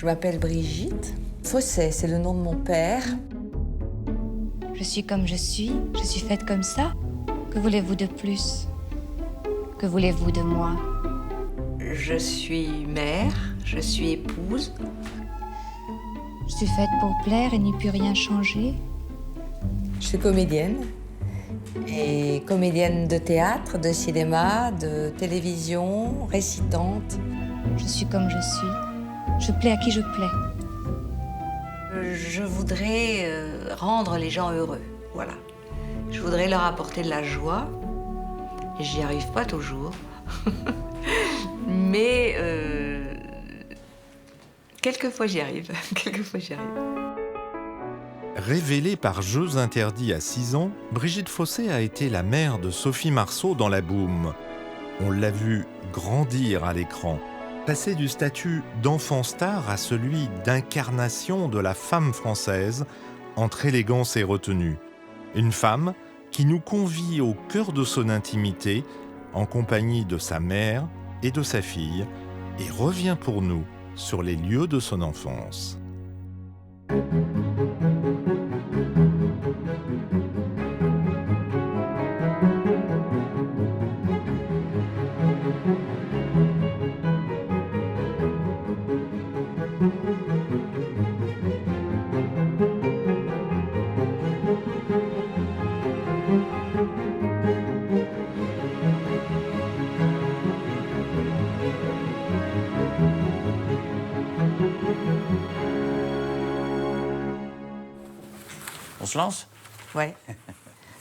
Je m'appelle Brigitte Fossé, c'est le nom de mon père. Je suis comme je suis faite comme ça. Que voulez-vous de plus? Que voulez-vous de moi? Je suis mère, je suis épouse. Je suis faite pour plaire et n'y puis rien changer. Je suis comédienne. Et comédienne de théâtre, de cinéma, de télévision, récitante. Je suis comme je suis. Je plais à qui je plais. Je voudrais rendre les gens heureux, voilà. Je voudrais leur apporter de la joie. Et j'y arrive pas toujours. Mais quelquefois j'y arrive. Quelquefois j'y arrive. Révélée par Jeux interdits à 6 ans, Brigitte Fossé a été la mère de Sophie Marceau dans La Boum. On l'a vue grandir à l'écran, passer du statut d'enfant star à celui d'incarnation de la femme française, entre élégance et retenue. Une femme qui nous convie au cœur de son intimité, en compagnie de sa mère et de sa fille, et revient pour nous sur les lieux de son enfance. On se lance? Ouais.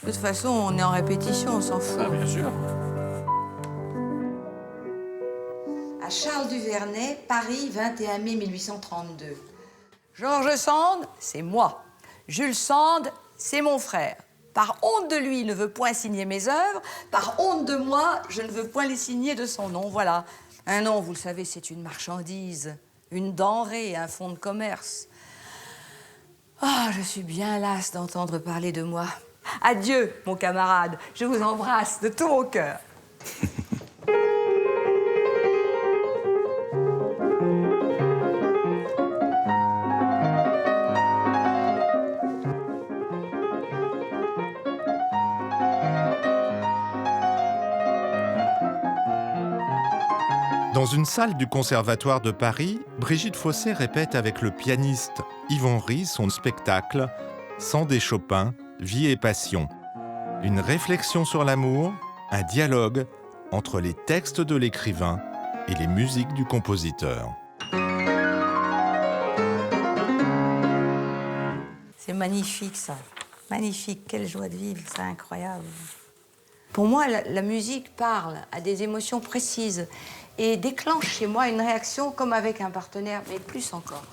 De toute façon, on est en répétition, on s'en fout. Ah, bien sûr. À Charles Duvernay, Paris, 21 mai 1832. George Sand, c'est moi. Jules Sand, c'est mon frère. Par honte de lui, il ne veut point signer mes œuvres. Par honte de moi, je ne veux point les signer de son nom. Voilà. Un nom, vous le savez, c'est une marchandise, une denrée, un fonds de commerce. Ah, je suis bien lasse d'entendre parler de moi. Adieu, mon camarade. Je vous embrasse de tout mon cœur. Dans une salle du Conservatoire de Paris, Brigitte Fossé répète avec le pianiste Yvan Ry son spectacle « Sans des Chopin, vie et passion ». Une réflexion sur l'amour, un dialogue entre les textes de l'écrivain et les musiques du compositeur. C'est magnifique, ça. Magnifique. Quelle joie de vivre, c'est incroyable. Pour moi, la musique parle à des émotions précises et déclenche chez moi une réaction comme avec un partenaire, mais plus encore.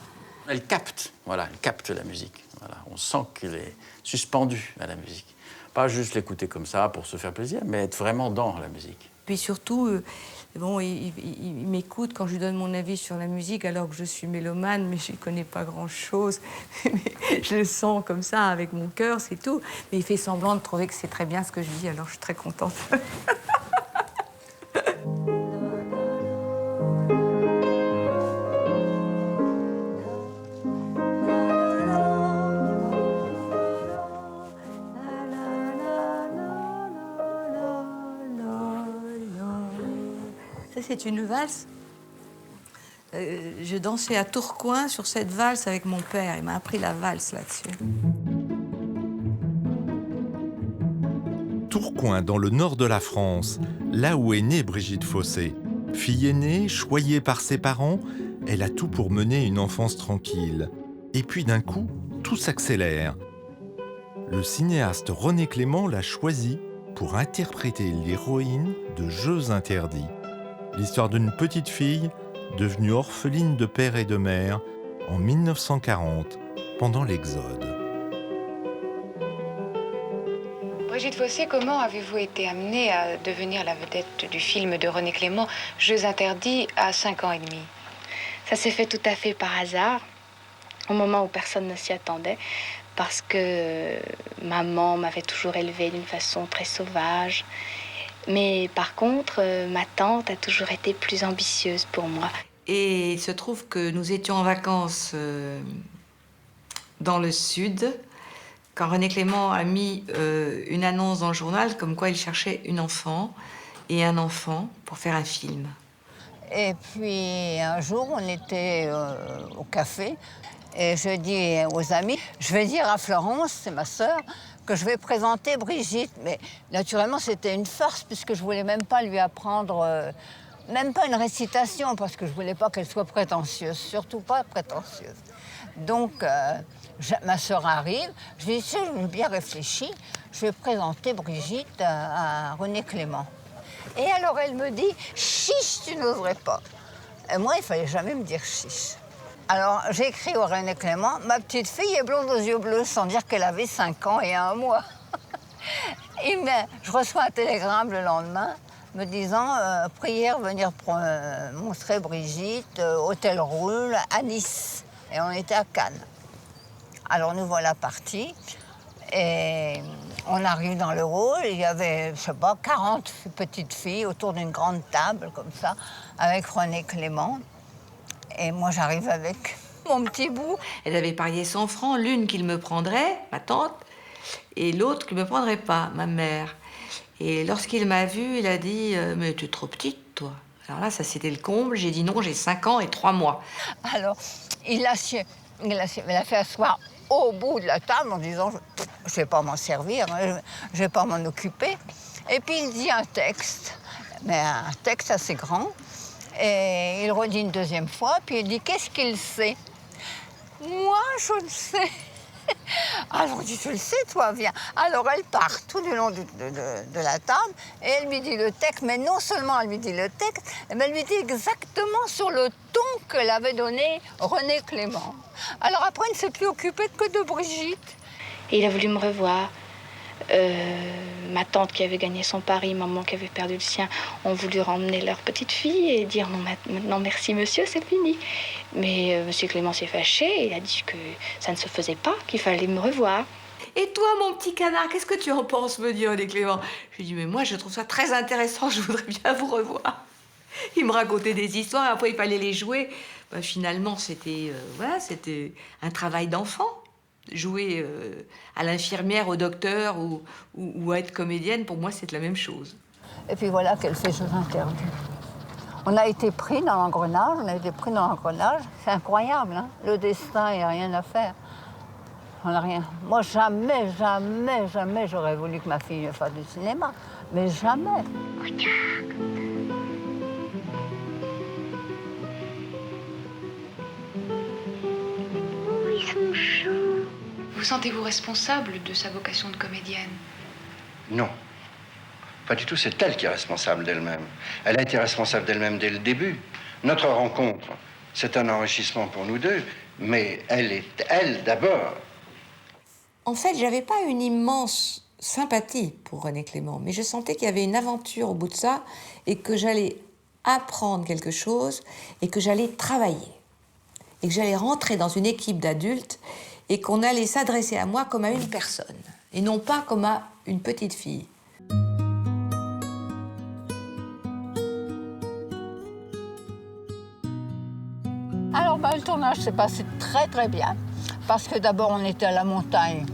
Elle capte la musique. Voilà. On sent qu'elle est suspendue à la musique. Pas juste l'écouter comme ça pour se faire plaisir, mais être vraiment dans la musique. Puis surtout, bon, il m'écoute quand je lui donne mon avis sur la musique, alors que je suis mélomane, mais je ne connais pas grand-chose. Je le sens comme ça, avec mon cœur, c'est tout. Mais il fait semblant de trouver que c'est très bien ce que je dis, alors je suis très contente. Ça, c'est une valse. Je dansais à Tourcoing sur cette valse avec mon père. Il m'a appris la valse là-dessus. Tourcoing, dans le nord de la France, là où est née Brigitte Fossé. Fille aînée, choyée par ses parents, elle a tout pour mener une enfance tranquille. Et puis d'un coup, tout s'accélère. Le cinéaste René Clément l'a choisie pour interpréter l'héroïne de Jeux interdits. L'histoire d'une petite fille devenue orpheline de père et de mère en 1940, pendant l'Exode. Brigitte Fossé, comment avez-vous été amenée à devenir la vedette du film de René Clément, Jeux interdits, à 5 ans et demi? Ça s'est fait tout à fait par hasard, au moment où personne ne s'y attendait, parce que maman m'avait toujours élevée d'une façon très sauvage. Mais par contre, ma tante a toujours été plus ambitieuse pour moi. Et il se trouve que nous étions en vacances dans le sud, quand René Clément a mis une annonce dans le journal comme quoi il cherchait une enfant et un enfant pour faire un film. Et puis un jour, on était au café et je dis aux amis, je vais dire à Florence, c'est ma sœur, que je vais présenter Brigitte. Mais naturellement, c'était une farce puisque je voulais même pas lui apprendre, même pas une récitation, parce que je voulais pas qu'elle soit prétentieuse, surtout pas prétentieuse. Donc, ma sœur arrive, je lui dis, j'ai bien réfléchi, je vais présenter Brigitte à René Clément. Et alors elle me dit, chiche, tu n'oserais pas. Et moi, il fallait jamais me dire chiche. Alors j'ai écrit au René Clément, ma petite fille est blonde aux yeux bleus, sans dire qu'elle avait 5 ans et 1 mois. Et je reçois un télégramme le lendemain me disant, prière venir montrer Brigitte, Hôtel Roule, à Nice. Et on était à Cannes. Alors nous voilà partis. Et on arrive dans le hall, il y avait, je sais pas, 40 petites filles autour d'une grande table, comme ça, avec René Clément. Et moi, j'arrive avec mon petit bout. Elle avait parié 100 francs, l'une qu'il me prendrait, ma tante, et l'autre qu'il ne me prendrait pas, ma mère. Et lorsqu'il m'a vue, il a dit « Mais tu es trop petite, toi ». Alors là, ça, c'était le comble. J'ai dit non, j'ai 5 ans et 3 mois. Alors, il l'a fait asseoir au bout de la table en disant « Je ne vais pas m'en servir, je ne vais pas m'en occuper ». Et puis il dit un texte, mais un texte assez grand. Et il redit une deuxième fois, puis il dit « Qu'est-ce qu'il sait ?» Moi, je ne sais. Alors, je dis, tu le sais, toi, viens. Alors, elle part tout du long de la table et elle lui dit le texte, mais non seulement elle lui dit le texte, mais elle lui dit exactement sur le ton que l'avait donné René Clément. Alors après, il ne s'est plus occupé que de Brigitte. Et il a voulu me revoir. Ma tante qui avait gagné son pari, maman qui avait perdu le sien, ont voulu ramener leur petite fille et dire non, maintenant merci monsieur, c'est fini. Mais monsieur Clément s'est fâché, il a dit que ça ne se faisait pas, qu'il fallait me revoir. Et toi, mon petit canard, qu'est-ce que tu en penses, me dit René Clément? Je lui dis, mais moi, je trouve ça très intéressant, je voudrais bien vous revoir. Il me racontait des histoires, et après, il fallait les jouer. Ben, finalement, c'était voilà, c'était un travail d'enfant. Jouer à l'infirmière, au docteur ou être comédienne, pour moi, c'est la même chose. Et puis voilà qu'elle fait Jeux interdits. On a été pris dans l'engrenage, C'est incroyable, hein. Le destin, il n'y a rien à faire. On n'a rien. Moi, jamais j'aurais voulu que ma fille fasse du cinéma. Mais jamais. Regarde. Oh, ils sont chauds. Vous sentez-vous responsable de sa vocation de comédienne? Non. Pas du tout, c'est elle qui est responsable d'elle-même. Elle a été responsable d'elle-même dès le début. Notre rencontre, c'est un enrichissement pour nous deux, mais elle est elle d'abord. En fait, j'avais pas une immense sympathie pour René Clément, mais je sentais qu'il y avait une aventure au bout de ça et que j'allais apprendre quelque chose et que j'allais travailler. Et que j'allais rentrer dans une équipe d'adultes et qu'on allait s'adresser à moi comme à une personne et non pas comme à une petite fille. Alors, le tournage s'est passé très bien, parce que d'abord, on était à la montagne.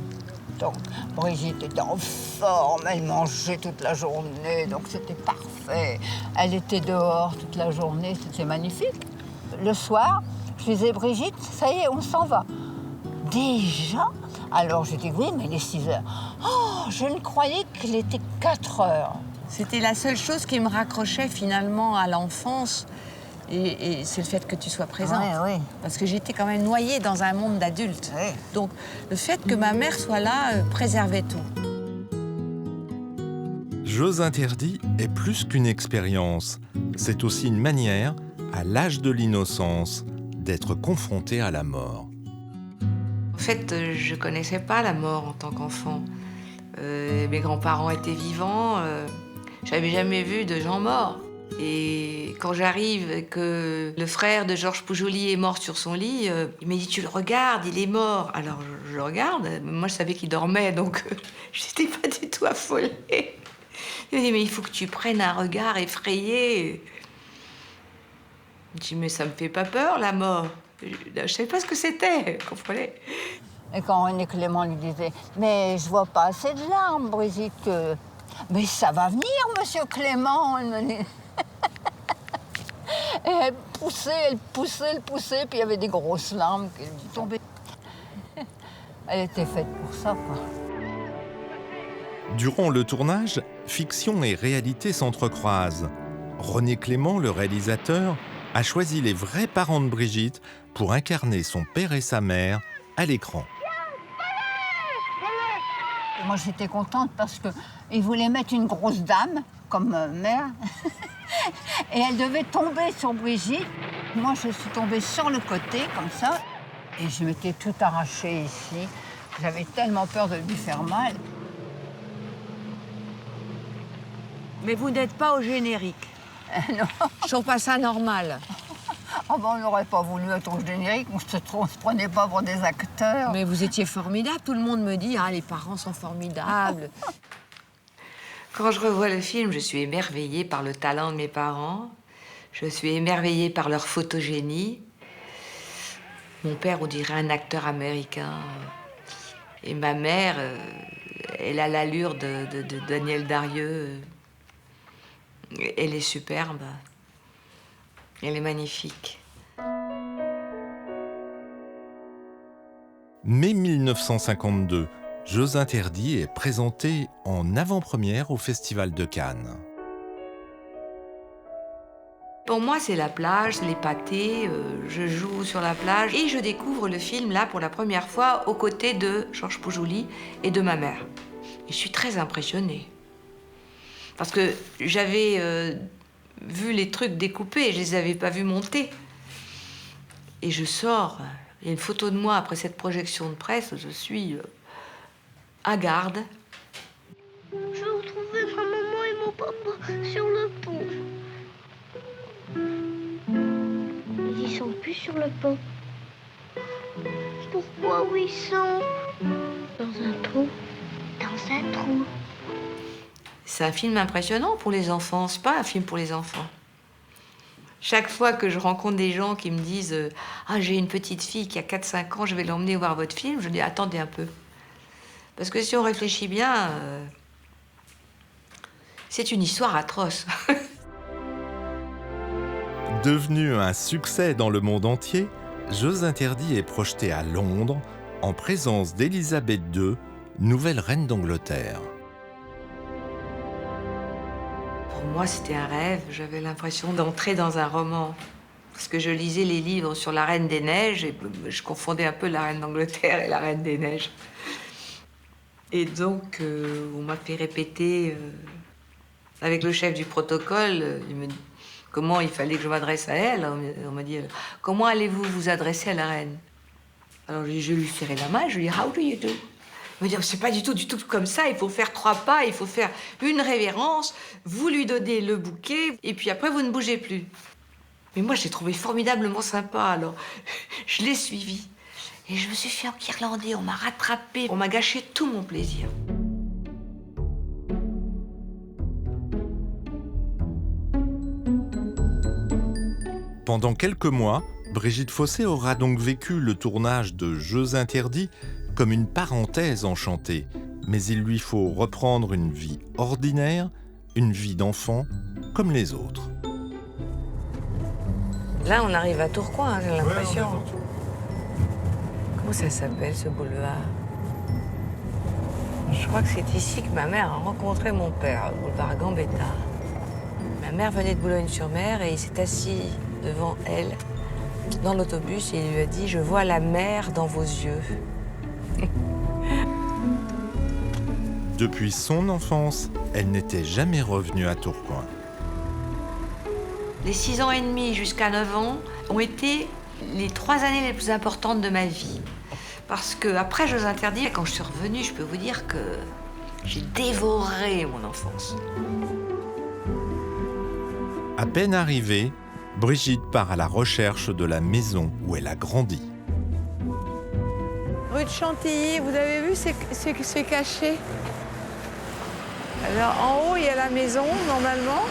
Donc, Brigitte était en forme, elle mangeait toute la journée, donc c'était parfait. Elle était dehors toute la journée, c'était magnifique. Le soir, je disais, Brigitte, ça y est, on s'en va. Déjà? Alors, je dis, oui, mais il est 6 heures. Oh, je ne croyais qu'il était 4 heures. C'était la seule chose qui me raccrochait finalement à l'enfance. Et c'est le fait que tu sois présente. Oui. Parce que j'étais quand même noyée dans un monde d'adultes. Oui. Donc, le fait que ma mère soit là préservait tout. Jeux interdits est plus qu'une expérience. C'est aussi une manière, à l'âge de l'innocence, d'être confronté à la mort. En fait, je connaissais pas la mort en tant qu'enfant. Mes grands-parents étaient vivants. J'avais jamais vu de gens morts. Et quand j'arrive et que le frère de Georges Poujoly est mort sur son lit, il m'a dit « Tu le regardes, il est mort ». Alors je le regarde, moi je savais qu'il dormait, donc je n'étais pas du tout affolée. Il m'a dit « Mais il faut que tu prennes un regard effrayé ». Je dis, mais ça me fait pas peur, la mort. Je savais pas ce que c'était, vous comprenez? Et quand René Clément lui disait « Mais je vois pas assez de larmes, Brigitte. Mais ça va venir, monsieur Clément. » Et elle poussait, puis il y avait des grosses larmes qui lui tombaient. Elle était faite pour ça, quoi. Durant le tournage, fiction et réalité s'entrecroisent. René Clément, le réalisateur, a choisi les vrais parents de Brigitte pour incarner son père et sa mère à l'écran. Moi, j'étais contente parce qu'il voulait mettre une grosse dame comme mère. Et elle devait tomber sur Brigitte. Moi, je suis tombée sur le côté, comme ça. Et je m'étais tout arrachée ici. J'avais tellement peur de lui faire mal. Mais vous n'êtes pas au générique. Non. Je trouve pas ça normal. Oh ben, on n'aurait pas voulu être au générique, on se prenait pas pour des acteurs. Mais vous étiez formidable. Tout le monde me dit, ah, les parents sont formidables. Quand je revois le film, je suis émerveillée par le talent de mes parents. Je suis émerveillée par leur photogénie. Mon père, on dirait un acteur américain. Et ma mère, elle a l'allure de Daniel Darieux. Elle est superbe. Elle est magnifique. Mai 1952, Jeux interdits est présenté en avant-première au Festival de Cannes. Pour moi, c'est la plage, les pâtés, je joue sur la plage et je découvre le film là pour la première fois aux côtés de Georges Poujouli et de ma mère. Et je suis très impressionnée. Parce que j'avais vu les trucs découpés, je les avais pas vus monter. Et je sors, il y a une photo de moi après cette projection de presse, je suis hagarde. Je retrouvais ma maman et mon papa sur le pont. Ils y sont plus sur le pont. Pourquoi où ils sont? Dans un trou. Dans un trou. C'est un film impressionnant pour les enfants, c'est pas un film pour les enfants. Chaque fois que je rencontre des gens qui me disent « Ah, j'ai une petite fille qui a 4-5 ans, je vais l'emmener voir votre film », je dis « Attendez un peu ». Parce que si on réfléchit bien, c'est une histoire atroce. Devenu un succès dans le monde entier, Jeux interdits est projeté à Londres en présence d'Élisabeth II, nouvelle reine d'Angleterre. Pour moi, c'était un rêve. J'avais l'impression d'entrer dans un roman. Parce que je lisais les livres sur la Reine des Neiges et je confondais un peu la Reine d'Angleterre et la Reine des Neiges. Et donc, on m'a fait répéter avec le chef du protocole, il me dit comment il fallait que je m'adresse à elle. On m'a dit comment allez-vous vous adresser à la reine? Alors je lui serrai la main, je lui dis how do you do? Il me dit c'est pas du tout comme ça, il faut faire 3 pas, il faut faire une révérence, vous lui donnez le bouquet et puis après vous ne bougez plus. Mais moi je l'ai trouvé formidablement sympa, alors je l'ai suivi. Et je me suis fait enguirlander, on m'a rattrapé, on m'a gâché tout mon plaisir. Pendant quelques mois, Brigitte Fossé aura donc vécu le tournage de Jeux interdits comme une parenthèse enchantée. Mais il lui faut reprendre une vie ordinaire, une vie d'enfant, comme les autres. Là, on arrive à Tourcoing, j'ai l'impression. Comment ça s'appelle, ce boulevard? Je crois que c'est ici que ma mère a rencontré mon père, au boulevard Gambetta. Ma mère venait de Boulogne-sur-Mer et il s'est assis devant elle, dans l'autobus, et il lui a dit « Je vois la mer dans vos yeux ». Depuis son enfance, elle n'était jamais revenue à Tourcoing. Les 6 ans et demi jusqu'à 9 ans ont été les 3 années les plus importantes de ma vie. Parce qu'après Jeux interdits, quand je suis revenue, je peux vous dire que j'ai dévoré mon enfance. À peine arrivée, Brigitte part à la recherche de la maison où elle a grandi. Rue de Chantilly, vous avez vu, c'est caché. Alors en haut, il y a la maison, normalement.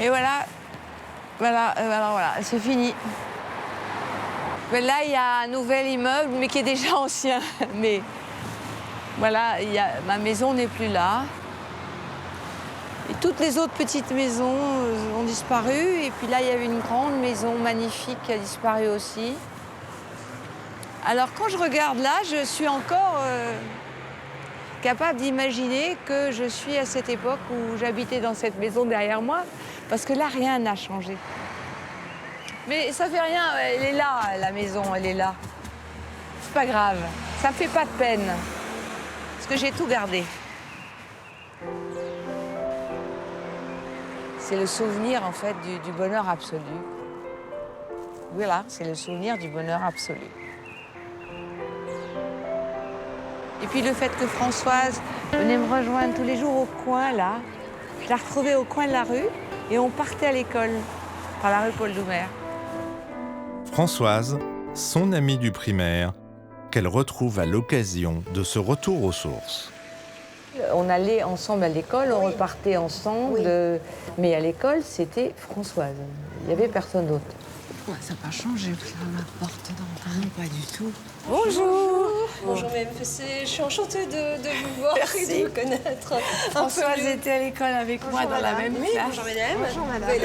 Et voilà, voilà, c'est fini. Mais là, il y a un nouvel immeuble, mais qui est déjà ancien. Mais voilà, ma maison n'est plus là. Et toutes les autres petites maisons ont disparu. Et puis là, il y avait une grande maison magnifique qui a disparu aussi. Alors, quand je regarde là, je suis encore capable d'imaginer que je suis à cette époque où j'habitais dans cette maison derrière moi. Parce que là, rien n'a changé. Mais ça fait rien, elle est là, la maison, elle est là. C'est pas grave, ça me fait pas de peine. Parce que j'ai tout gardé. C'est le souvenir, en fait, du bonheur absolu. Voilà, c'est le souvenir du bonheur absolu. Et puis le fait que Françoise venait me rejoindre tous les jours au coin, là, je la retrouvais au coin de la rue et on partait à l'école par la rue Paul Doumer. Françoise, son amie du primaire, qu'elle retrouve à l'occasion de ce retour aux sources. On allait ensemble à l'école, on repartait ensemble, mais à l'école, c'était Françoise. Il n'y avait personne d'autre. Ouais, ça n'a pas changé, la porte d'entrée. Pas du tout. Bonjour. Bonjour, Mme Fossé. Je suis enchantée de vous voir et de vous connaître. Françoise était à l'école avec moi dans la même classe. Bonjour, madame. Bonjour, madame.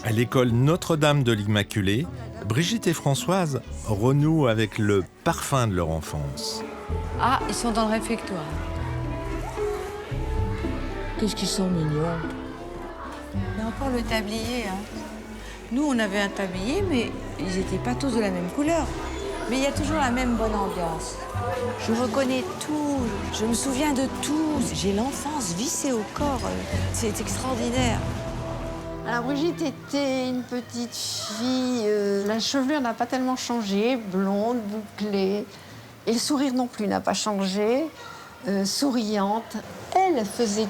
À l'école Notre-Dame de l'Immaculée, Brigitte et Françoise renouent avec le parfum de leur enfance. Ah, ils sont dans le réfectoire. Qu'est-ce qu'ils sont mignons. Il y a encore le tablier. Hein. Nous, on avait un tablier, mais ils n'étaient pas tous de la même couleur. Mais il y a toujours la même bonne ambiance. Je reconnais tout, je me souviens de tout. J'ai l'enfance vissée au corps. C'est extraordinaire. Alors, Brigitte était une petite fille. La chevelure n'a pas tellement changé, blonde, bouclée. Et le sourire non plus n'a pas changé, souriante. Elle faisait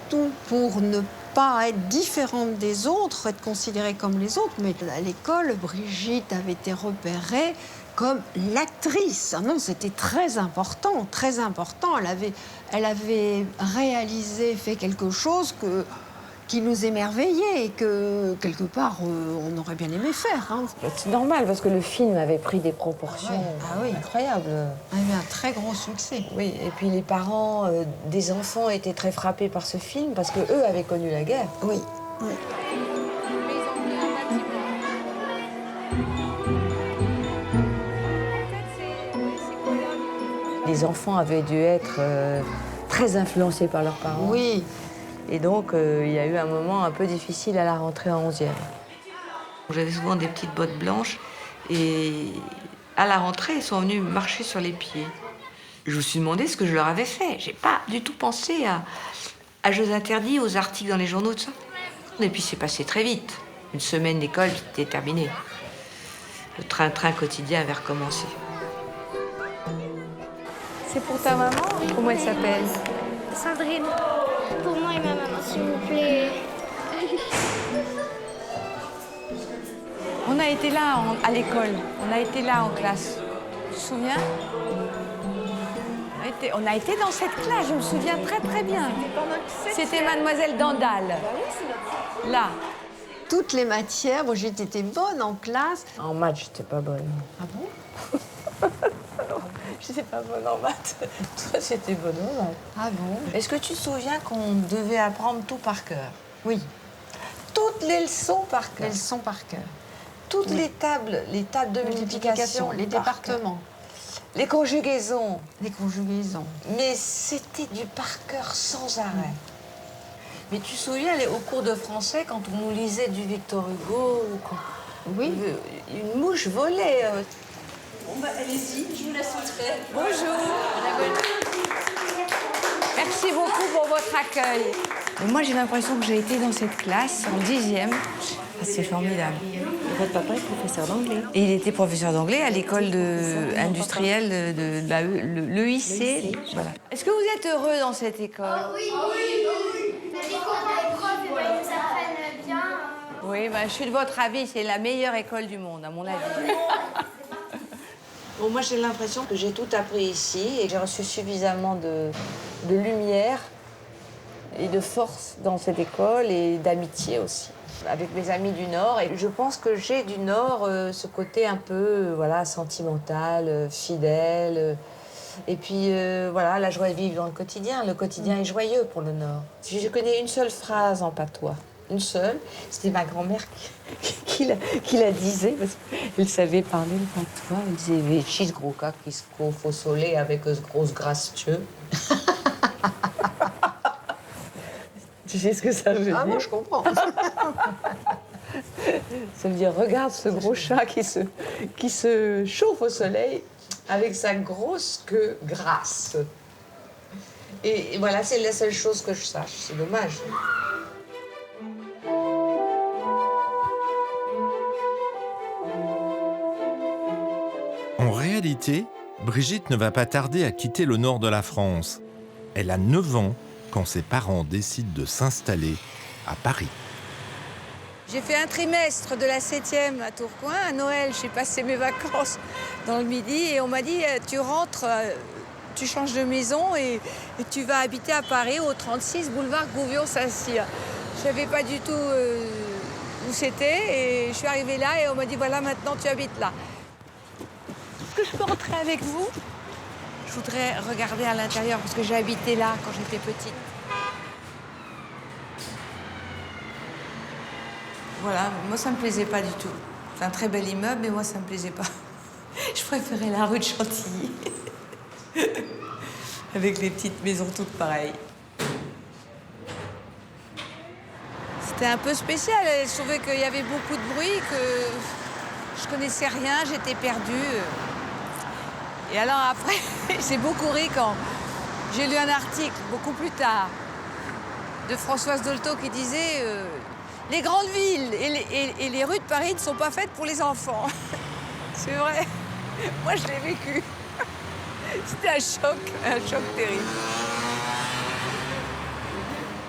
tout pour ne pas être différente des autres, être considérée comme les autres. Mais à l'école, Brigitte avait été repérée comme l'actrice. Ah non, c'était très important, très important. Elle avait réalisé, fait quelque chose qui nous émerveillait et que, quelque part, on aurait bien aimé faire. Hein. C'est normal, parce que le film avait pris des proportions incroyables. Il y avait un très gros succès. Oui, et puis les parents des enfants étaient très frappés par ce film, parce qu'eux avaient connu la guerre. Oui. Les enfants avaient dû être très influencés par leurs parents. Oui. Et donc, il y a eu un moment un peu difficile à la rentrée en 11e. J'avais souvent des petites bottes blanches et à la rentrée, ils sont venus marcher sur les pieds. Je me suis demandé ce que je leur avais fait. J'ai pas du tout pensé à Jeux interdits, aux articles dans les journaux, tout ça. Et puis, c'est passé très vite. Une semaine d'école, c'était terminé. Le train-train quotidien avait recommencé. C'est pour ta maman? Comment elle s'appelle? Sandrine, pour moi et ma maman, s'il vous plaît. On a été là à l'école, on a été là en classe. Tu te souviens? On a été dans cette classe, je me souviens très très bien. C'était Mademoiselle Dandal. Là. Toutes les matières, moi j'étais bonne en classe. En maths, j'étais pas bonne. Ah bon? J'étais pas bonne en maths. Toi, c'était bonne en maths. Ah bon? Est-ce que tu te souviens qu'on devait apprendre tout par cœur? Oui. Toutes les leçons par cœur. Les leçons par cœur. Toutes les tables de multiplication, les départements. Les conjugaisons. Les conjugaisons. Mais c'était du par cœur sans arrêt. Mais tu te souviens, au cours de français, quand on nous lisait du Victor Hugo, oui. Une mouche volait. Bon, bah, allez-y, je vous laisse entrer. Bonjour. Merci beaucoup pour votre accueil. Et moi, j'ai l'impression que j'ai été dans cette classe en 10e. Ah, c'est formidable. Votre papa est professeur d'anglais. Et il était professeur d'anglais à l'école industrielle de l'EIC. Voilà. Est-ce que vous êtes heureux dans cette école? Oui. Les profs, ils nous apprennent bien. Oui, je suis de votre avis. C'est la meilleure école du monde, à mon avis. Bon, moi, j'ai l'impression que j'ai tout appris ici et que j'ai reçu suffisamment de lumière et de force dans cette école et d'amitié aussi, avec mes amis du Nord. Et je pense que j'ai du Nord ce côté un peu voilà, sentimental, fidèle. Et puis voilà, la joie de vivre dans le quotidien. Le quotidien est joyeux pour le Nord. Je connais une seule phrase en patois. Une seule. C'était ma grand-mère qui la disait, parce qu'elle savait parler le patois. Elle disait « Véchis, gros cas, qui se faut soleil avec ce grosse grasse Dieu. » Tu sais ce que ça veut dire? Ah, moi, je comprends. Ça veut dire, regarde ce gros chat qui se chauffe au soleil avec sa grosse queue grasse. Et voilà, c'est la seule chose que je sache. C'est dommage. En réalité, Brigitte ne va pas tarder à quitter le nord de la France. Elle a 9 ans quand ses parents décident de s'installer à Paris. J'ai fait un trimestre de la 7e à Tourcoing. À Noël, j'ai passé mes vacances dans le Midi et on m'a dit tu rentres, tu changes de maison et tu vas habiter à Paris au 36 boulevard Gouvion-Saint-Cyr. Je ne savais pas du tout où c'était et je suis arrivée là et on m'a dit voilà, maintenant tu habites là. Est-ce que je peux rentrer avec vous? Je voudrais regarder à l'intérieur parce que j'ai habité là quand j'étais petite. Voilà, moi ça me plaisait pas du tout. C'est un très bel immeuble, mais moi ça me plaisait pas. Je préférais la rue de Chantilly. Avec les petites maisons toutes pareilles. C'était un peu spécial. Je trouvais qu'il y avait beaucoup de bruit, que je connaissais rien, j'étais perdue. Et alors après, j'ai beaucoup ri quand j'ai lu un article, beaucoup plus tard, de Françoise Dolto qui disait les grandes villes et les rues de Paris ne sont pas faites pour les enfants. C'est vrai. Moi, je l'ai vécu. C'était un choc terrible.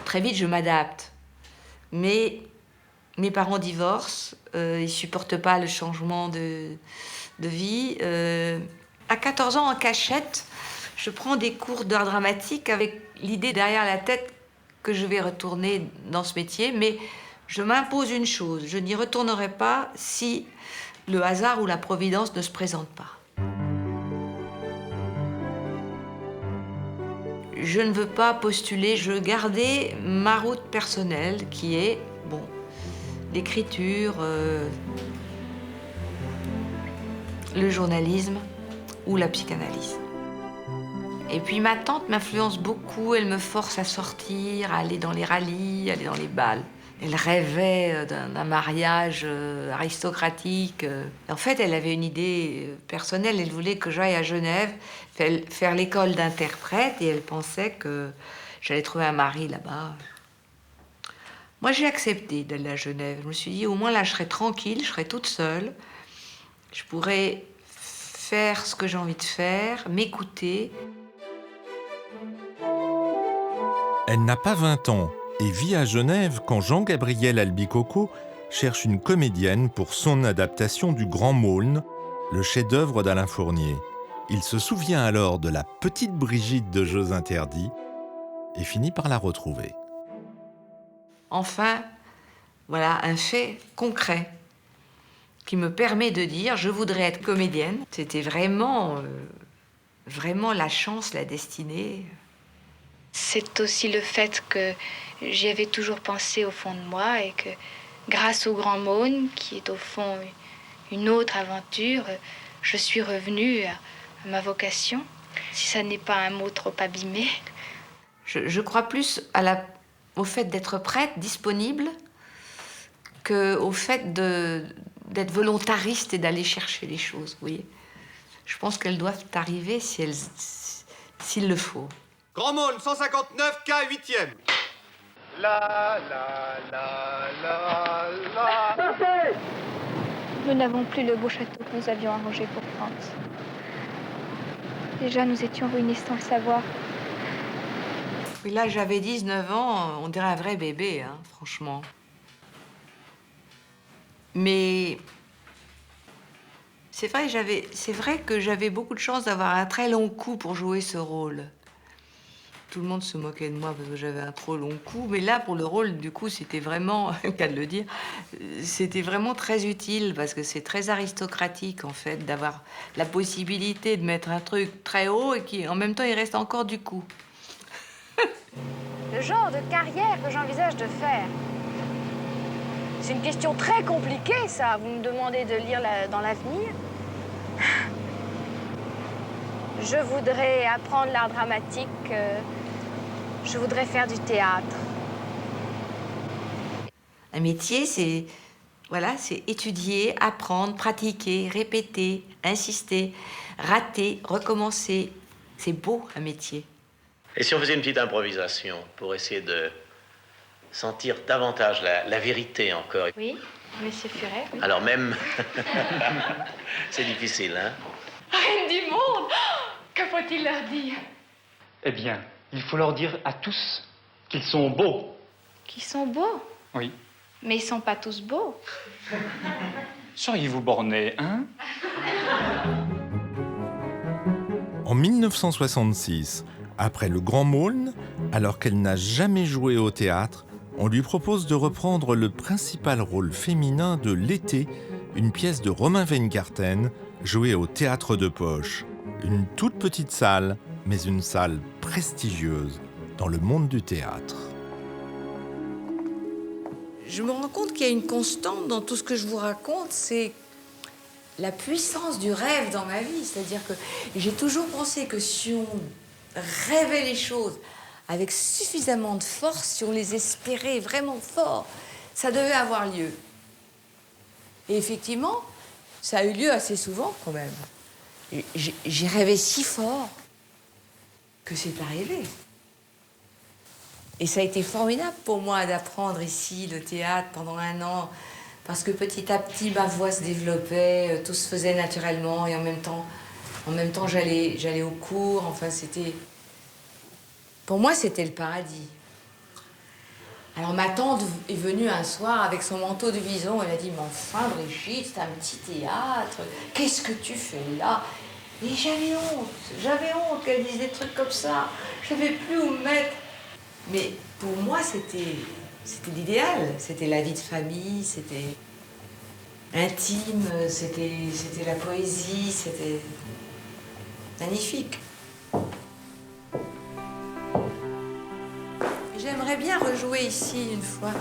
Très vite, je m'adapte. Mais mes parents divorcent, ils ne supportent pas le changement de vie. À 14 ans, en cachette, je prends des cours d'art dramatique avec l'idée derrière la tête que je vais retourner dans ce métier, mais je m'impose une chose, je n'y retournerai pas si le hasard ou la providence ne se présente pas. Je ne veux pas postuler, je veux garder ma route personnelle qui est, bon, l'écriture, le journalisme ou la psychanalyse. Et puis ma tante m'influence beaucoup, elle me force à sortir, à aller dans les rallyes, aller dans les bals. Elle rêvait d'un mariage aristocratique. En fait, elle avait une idée personnelle. Elle voulait que j'aille à Genève faire l'école d'interprète et elle pensait que j'allais trouver un mari là-bas. Moi, j'ai accepté d'aller à Genève. Je me suis dit, au moins là, je serai tranquille, je serai toute seule. Je pourrais faire ce que j'ai envie de faire, m'écouter. Elle n'a pas 20 ans et vit à Genève quand Jean-Gabriel Albicocco cherche une comédienne pour son adaptation du Grand Maulne, le chef-d'œuvre d'Alain Fournier. Il se souvient alors de la petite Brigitte de Jeux interdits et finit par la retrouver. Enfin, voilà un fait concret qui me permet de dire je voudrais être comédienne. C'était vraiment la chance, la destinée. C'est aussi le fait que j'y avais toujours pensé au fond de moi et que grâce au Grand Maulne, qui est au fond une autre aventure, je suis revenue à ma vocation, si ça n'est pas un mot trop abîmé. Je crois plus au fait d'être prête, disponible, qu'au fait d'être volontariste et d'aller chercher les choses, vous voyez. Je pense qu'elles doivent arriver s'il le faut. Grand Maulne, 159, K, 8e. La, la, la, la, la. Nous n'avons plus le beau château que nous avions arrangé pour France. Déjà, nous étions ruinés sans le savoir. Et là, j'avais 19 ans, on dirait un vrai bébé, hein, franchement. Mais c'est vrai que j'avais beaucoup de chance d'avoir un très long cou pour jouer ce rôle. tout le monde se moquait de moi parce que j'avais un trop long cou. Mais là, pour le rôle, du coup, c'était vraiment, qu'à de le dire, c'était vraiment très utile parce que c'est très aristocratique, en fait, d'avoir la possibilité de mettre un truc très haut et qui, en même temps, il reste encore du cou. Le genre de carrière que j'envisage de faire. C'est une question très compliquée, ça. Vous me demandez de lire dans l'avenir. Je voudrais apprendre l'art dramatique. Je voudrais faire du théâtre. Un métier, c'est étudier, apprendre, pratiquer, répéter, insister, rater, recommencer. C'est beau, un métier. Et si on faisait une petite improvisation pour essayer de sentir davantage la vérité encore? Oui, monsieur Furet. Oui. Alors même, c'est difficile, hein? Reine du monde! Que faut-il leur dire? Eh bien, il faut leur dire à tous qu'ils sont beaux. Qu'ils sont beaux? Oui. Mais ils sont pas tous beaux. Seriez-vous borné, hein? En 1966, après Le Grand Maulne, alors qu'elle n'a jamais joué au théâtre, on lui propose de reprendre le principal rôle féminin de L'été, une pièce de Romain Weingarten, jouée au Théâtre de Poche. Une toute petite salle, mais une salle prestigieuse dans le monde du théâtre. Je me rends compte qu'il y a une constante dans tout ce que je vous raconte, c'est la puissance du rêve dans ma vie. C'est-à-dire que j'ai toujours pensé que si on rêvait les choses avec suffisamment de force, si on les espérait vraiment fort, ça devait avoir lieu. Et effectivement, ça a eu lieu assez souvent quand même. J'ai rêvé si fort que c'est arrivé. Et ça a été formidable pour moi d'apprendre ici le théâtre pendant 1 an, parce que petit à petit, ma voix se développait, tout se faisait naturellement, et en même temps j'allais au cours. Enfin, c'était... Pour moi, c'était le paradis. Alors ma tante est venue un soir avec son manteau de vison. Elle a dit, mais enfin Brigitte, c'est un petit théâtre, qu'est-ce que tu fais là? Et j'avais honte qu'elle dise des trucs comme ça. Je ne savais plus où me mettre. Mais pour moi, c'était l'idéal. C'était la vie de famille, c'était intime, c'était la poésie, c'était magnifique. J'aimerais bien rejouer ici une fois.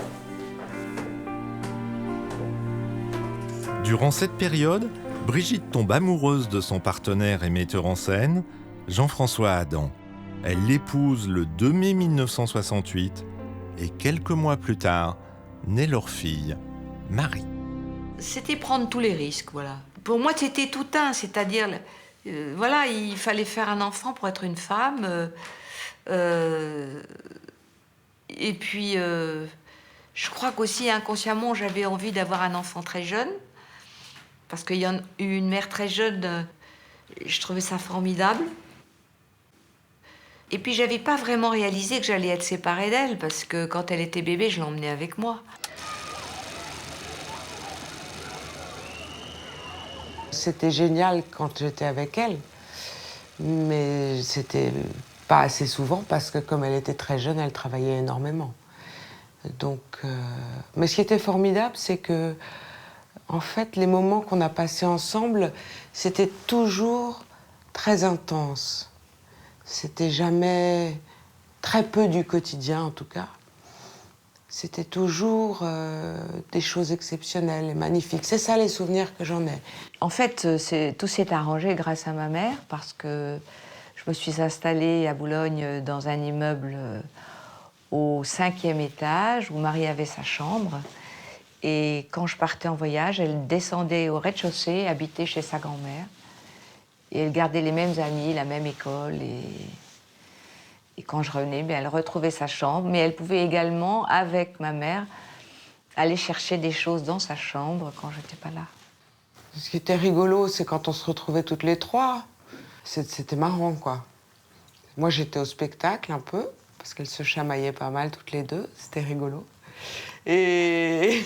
Durant cette période, Brigitte tombe amoureuse de son partenaire et metteur en scène, Jean-François Adam. Elle l'épouse le 2 mai 1968 et quelques mois plus tard, naît leur fille, Marie. C'était prendre tous les risques, voilà. Pour moi, c'était tout un, c'est-à-dire, voilà, il fallait faire un enfant pour être une femme. Et puis, je crois qu'aussi inconsciemment, j'avais envie d'avoir un enfant très jeune. Parce qu'il y a eu une mère très jeune, je trouvais ça formidable. Et puis, j'avais pas vraiment réalisé que j'allais être séparée d'elle, parce que quand elle était bébé, je l'emmenais avec moi. C'était génial quand j'étais avec elle, mais c'était pas assez souvent parce que comme elle était très jeune, elle travaillait énormément. Donc, mais ce qui était formidable, c'est que, en fait, les moments qu'on a passés ensemble, c'était toujours très intense. C'était jamais très peu du quotidien, en tout cas. C'était toujours des choses exceptionnelles et magnifiques. C'est ça les souvenirs que j'en ai. En fait, tout s'est arrangé grâce à ma mère parce que je me suis installée à Boulogne dans un immeuble au 5e étage où Marie avait sa chambre. Et quand je partais en voyage, elle descendait au rez-de-chaussée, habitait chez sa grand-mère. Et elle gardait les mêmes amis, la même école. Et quand je revenais, elle retrouvait sa chambre. Mais elle pouvait également, avec ma mère, aller chercher des choses dans sa chambre quand je n'étais pas là. Ce qui était rigolo, c'est quand on se retrouvait toutes les trois. C'était marrant, quoi. Moi, j'étais au spectacle un peu, parce qu'elles se chamaillaient pas mal toutes les deux. C'était rigolo. Et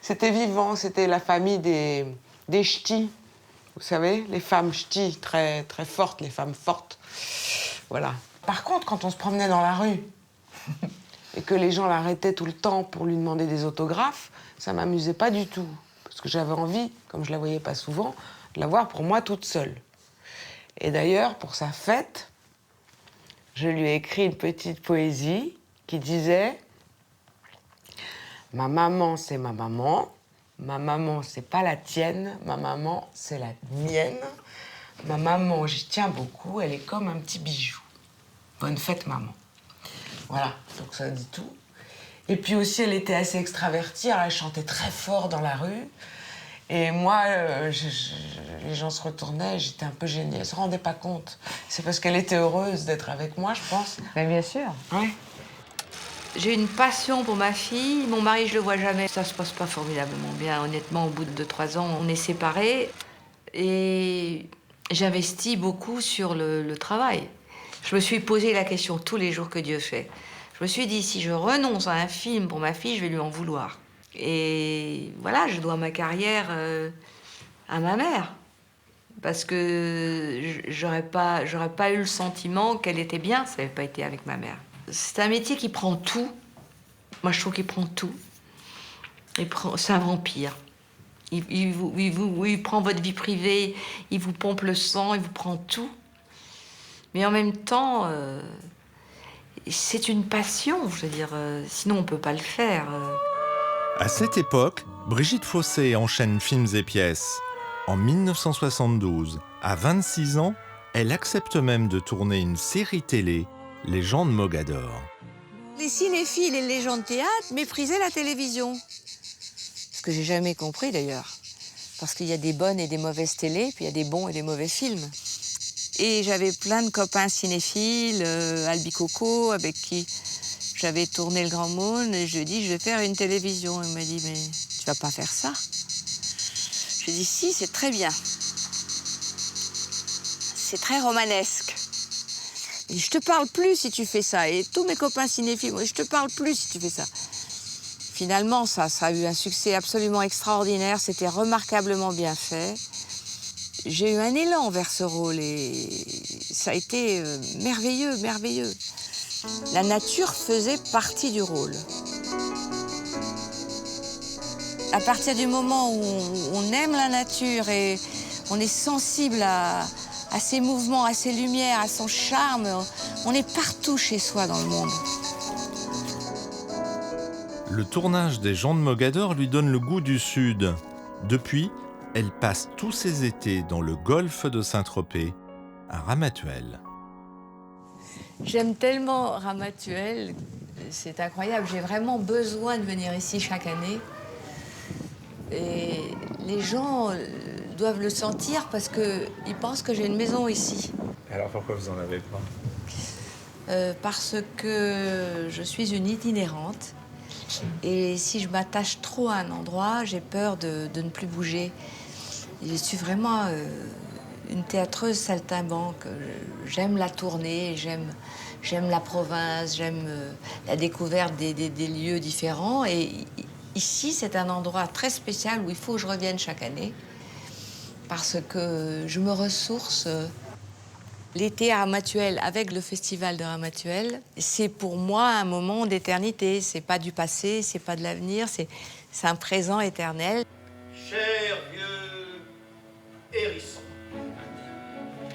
c'était vivant, c'était la famille des ch'tis. Vous savez, les femmes ch'tis, très, très fortes, les femmes fortes. Voilà. Par contre, quand on se promenait dans la rue et que les gens l'arrêtaient tout le temps pour lui demander des autographes, ça m'amusait pas du tout. Parce que j'avais envie, comme je la voyais pas souvent, de la voir pour moi toute seule. Et d'ailleurs, pour sa fête, je lui ai écrit une petite poésie qui disait « Ma maman, c'est ma maman, c'est pas la tienne, ma maman, c'est la mienne. Ma maman, j'y tiens beaucoup, elle est comme un petit bijou. Bonne fête, maman. » Voilà, donc ça dit tout. Et puis aussi, elle était assez extravertie, elle chantait très fort dans la rue. Et moi, les gens se retournaient, j'étais un peu gênée. Elle ne se rendait pas compte. C'est parce qu'elle était heureuse d'être avec moi, je pense. Mais bien sûr. Ouais. J'ai une passion pour ma fille. Mon mari, je le vois jamais. Ça se passe pas formidablement bien. Honnêtement, au bout de 2-3 ans, on est séparés. Et j'investis beaucoup sur le travail. Je me suis posé la question tous les jours que Dieu fait. Je me suis dit, si je renonce à un film pour ma fille, je vais lui en vouloir. Et voilà, je dois ma carrière à ma mère. Parce que j'aurais pas eu le sentiment qu'elle était bien si ça n'avait pas été avec ma mère. C'est un métier qui prend tout. Moi, je trouve qu'il prend tout. C'est un vampire. Il prend votre vie privée, il vous pompe le sang, il vous prend tout. Mais en même temps, c'est une passion, je veux dire. Sinon, on ne peut pas le faire. À cette époque, Brigitte Fossé enchaîne films et pièces. En 1972, à 26 ans, elle accepte même de tourner une série télé, Les gens de Mogador. Les cinéphiles et les gens de théâtre méprisaient la télévision. Ce que j'ai jamais compris d'ailleurs. Parce qu'il y a des bonnes et des mauvaises télés, puis il y a des bons et des mauvais films. Et j'avais plein de copains cinéphiles, Albicoco, avec qui j'avais tourné Le Grand Moon, et je lui ai dit, je vais faire une télévision. Il m'a dit, mais tu vas pas faire ça. J'ai dit, si, c'est très bien. C'est très romanesque. Il dit, je te parle plus si tu fais ça. Et tous mes copains cinéphiles m'ont dit, je te parle plus si tu fais ça. Finalement, ça a eu un succès absolument extraordinaire. C'était remarquablement bien fait. J'ai eu un élan vers ce rôle et ça a été merveilleux, merveilleux. La nature faisait partie du rôle. À partir du moment où on aime la nature et on est sensible à ses mouvements, à ses lumières, à son charme, on est partout chez soi dans le monde. Le tournage des gens de Mogador lui donne le goût du Sud. Depuis, elle passe tous ses étés dans le golfe de Saint-Tropez, à Ramatuelle. J'aime tellement Ramatuelle, c'est incroyable. J'ai vraiment besoin de venir ici chaque année. Et les gens doivent le sentir parce qu'ils pensent que j'ai une maison ici. Alors pourquoi vous n'en avez pas ? Parce que je suis une itinérante. Et si je m'attache trop à un endroit, j'ai peur de ne plus bouger. Je suis vraiment une théâtreuse saltimbanque. J'aime la tournée, j'aime la province, j'aime la découverte des lieux différents. Et ici, c'est un endroit très spécial où il faut que je revienne chaque année parce que je me ressource. L'été à Ramatuelle, avec le festival de Ramatuelle, c'est pour moi un moment d'éternité. C'est pas du passé, c'est pas de l'avenir, c'est un présent éternel. Cher vieux hérisson.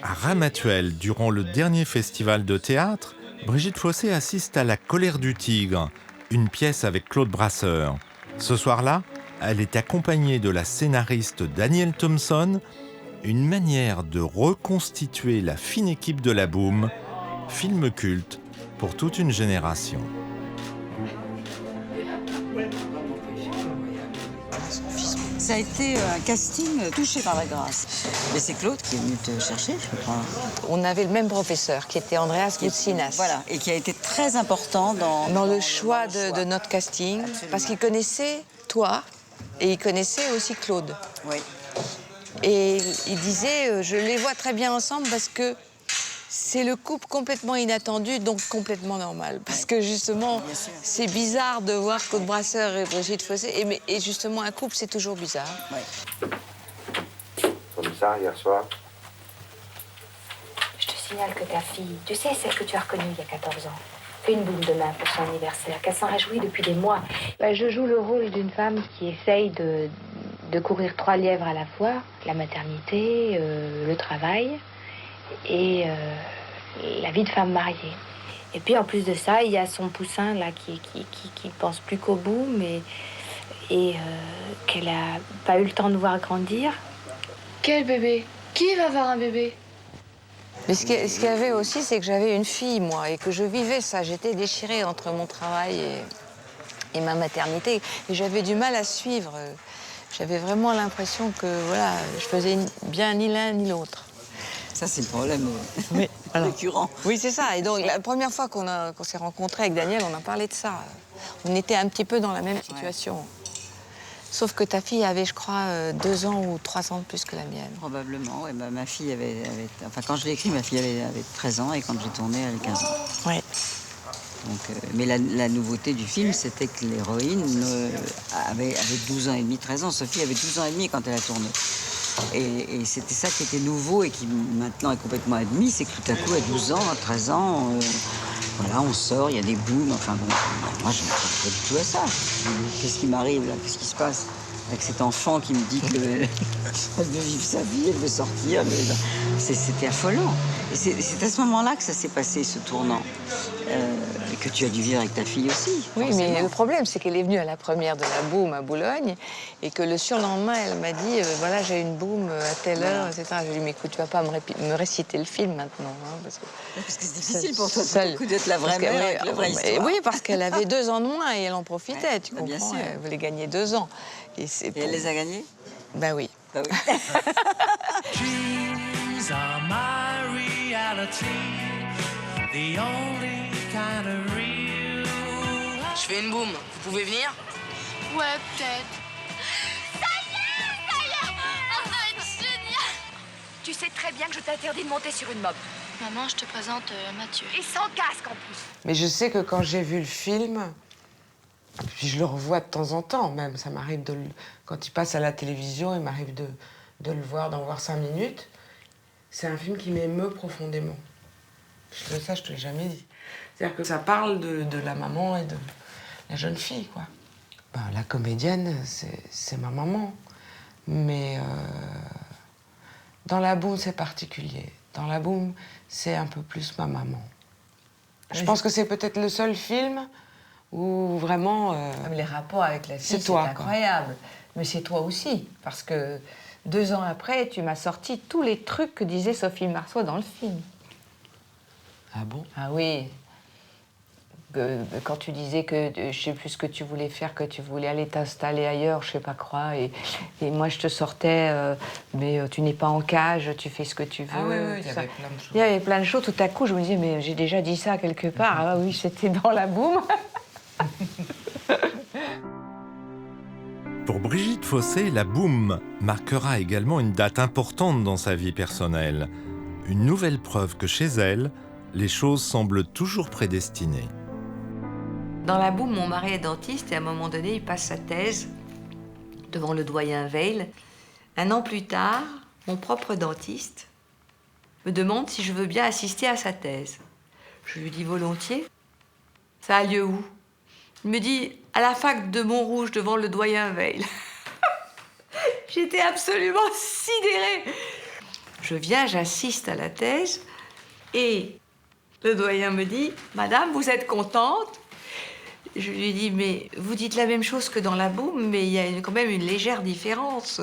À Ramatuelle, durant le dernier festival de théâtre, Brigitte Fossé assiste à La colère du tigre, une pièce avec Claude Brasseur. Ce soir-là, elle est accompagnée de la scénariste Danielle Thompson, une manière de reconstituer la fine équipe de La Boum, film culte pour toute une génération. Ça a été un casting touché par la grâce. Mais c'est Claude qui est venu te chercher, je crois. On avait le même professeur, qui était Andreas Goutsinas. Voilà, et qui a été très important dans le choix de notre casting. Absolument. Parce qu'il connaissait toi, et il connaissait aussi Claude. Oui. Et il disait, je les vois très bien ensemble parce que c'est le couple complètement inattendu, donc complètement normal. Parce que justement, c'est bizarre de voir Claude Brasseur et Brigitte Fossé. Et justement, un couple, c'est toujours bizarre. Comme ça, hier soir. Je te signale que ta fille, tu sais, celle que tu as reconnue il y a 14 ans, fait une boum demain pour son anniversaire, qu'elle s'en réjouit depuis des mois. Je joue le rôle d'une femme qui essaye de courir 3 lièvres à la fois, la maternité, le travail et la vie de femme mariée. Et puis en plus de ça, il y a son poussin là qui pense plus qu'au bout, et qu'elle a pas eu le temps de voir grandir. Quel bébé? Qui va avoir un bébé? Mais ce qu'il y avait aussi, c'est que j'avais une fille, moi, et que je vivais ça. J'étais déchirée entre mon travail et ma maternité. Et j'avais du mal à suivre. J'avais vraiment l'impression que, voilà, je faisais bien ni l'un ni l'autre. Ça, c'est le problème oui, récurrent. Oui, c'est ça. Et donc, la première fois qu'on s'est rencontrés avec Daniel, on a parlé de ça. On était un petit peu dans la même situation. Ouais. Sauf que ta fille avait, je crois, 2 ans ou 3 ans de plus que la mienne. Probablement, oui. Ma fille avait... Enfin, quand je l'ai écrit, ma fille avait 13 ans et quand j'ai tourné, elle avait 15 ans. Oui. Donc, mais la nouveauté du film, c'était que l'héroïne avait 12 ans et demi, 13 ans. Sophie avait 12 ans et demi quand elle a tourné. Et c'était ça qui était nouveau et qui maintenant est complètement admis, c'est que tout à coup, à 12 ans, à 13 ans, voilà, on sort, il y a des booms, enfin bon, moi je ne m'attendais pas du tout à ça. Qu'est-ce qui m'arrive là? Qu'est-ce qui se passe avec cet enfant qui me dit qu'elle veut vivre sa vie, elle veut sortir? C'était affolant. Et c'est à ce moment-là que ça s'est passé, ce tournant. Que tu as dû vivre avec ta fille aussi. Oui, forcément. mais le problème, c'est qu'elle est venue à la première de la boum à Boulogne et que le surlendemain, elle m'a dit voilà, j'ai une boum à telle heure, etc. J'ai dit mais écoute, tu vas pas me réciter le film maintenant. Hein, parce que c'est difficile pour toi d'être la vraie mère avec la vraie histoire. Oui, parce qu'elle avait 2 ans de moins et elle en profitait, ouais, tu comprends. Bien sûr. Elle voulait gagner 2 ans. Et elle les a gagnés? Ben oui. Ben oui. Dreams are my reality, the only kind of real. Je fais une boum, vous pouvez venir? Ouais, peut-être. Ça y est, ça va être génial. Tu sais très bien que je t'interdis de monter sur une mob. Maman, je te présente Mathieu. Et sans casque en plus. Mais je sais que quand j'ai vu le film, puis je le revois de temps en temps même, ça m'arrive quand il passe à la télévision, il m'arrive d'en voir 5 minutes. C'est un film qui m'émeut profondément. Ça, je te l'ai jamais dit. C'est-à-dire que ça parle de la maman et de la jeune fille, quoi. Ben, la comédienne, c'est ma maman. Mais dans la boum, c'est particulier. Dans la boum, c'est un peu plus ma maman. Je pense que c'est peut-être le seul film où vraiment... les rapports avec la fille, c'est incroyable. Mais c'est toi aussi, parce que 2 ans après, tu m'as sorti tous les trucs que disait Sophie Marceau dans le film. Ah bon? Ah oui. Quand tu disais que je sais plus ce que tu voulais faire, que tu voulais aller t'installer ailleurs, je sais pas quoi, et moi je te sortais, mais tu n'es pas en cage, tu fais ce que tu veux. Ah oui, il y avait plein de choses. Il y avait plein de choses. Tout à coup, je me disais, mais j'ai déjà dit ça quelque part. Ah oui, c'était dans la boum. Pour Brigitte Fossé, la boum marquera également une date importante dans sa vie personnelle. Une nouvelle preuve que chez elle, les choses semblent toujours prédestinées. Dans la boum, mon mari est dentiste et à un moment donné, il passe sa thèse devant le doyen Veil. 1 an plus tard, mon propre dentiste me demande si je veux bien assister à sa thèse. Je lui dis volontiers. Ça a lieu où? Il me dit à la fac de Montrouge devant le doyen Veil. J'étais absolument sidérée. Je viens, j'assiste à la thèse et le doyen me dit « Madame, vous êtes contente ?» Je lui dis « Mais vous dites la même chose que dans la boum, mais il y a quand même une légère différence.